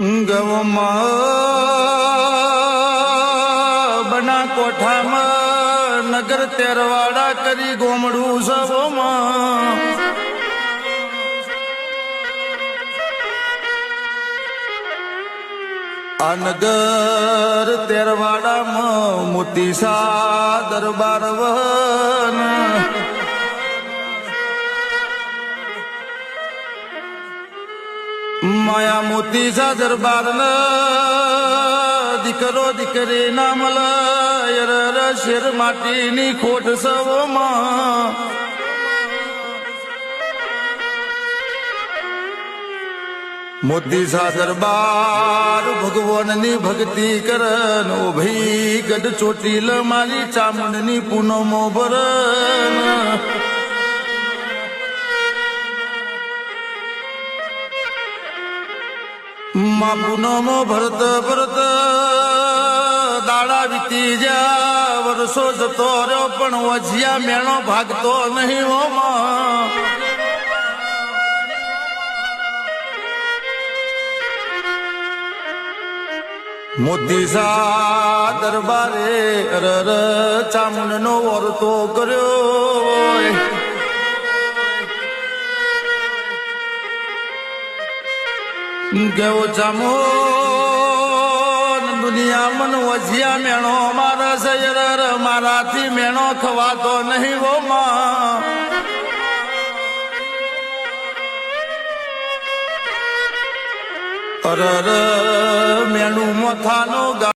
ગવમાં બના કોઠામાં નગર તેરવાડા કરી ગોમડું સવોમાં આ નગર તેરવાડામાં મોતીસા દરબાર વહન માયા મોતીસા દરબાર દીકરો દીકરી ના મલર શેર માટીની ખોટ સવોમાં મોતીસા દરબાર ભગવાનની ભક્તિ કરન ઓ ભાઈ ગઢ ચોટીલ મારી ચામુંડની પૂનમો ભરન માં પૂનમો ભરત ભરત દાડા વીતી જા વર્ષો જતો રહ્યો પણ વજિયા મેણો ભાગતો નહીં હોમાં મોતીસા દરબારે અરર ચામુંડ નો વર્તો કર્યો કેવો ચામુંડ દુનિયા મન વજિયા મેણો મારા સયર મારાથી મેણો ખવાતો નહીં વો માં અરર મેણું મોથાનો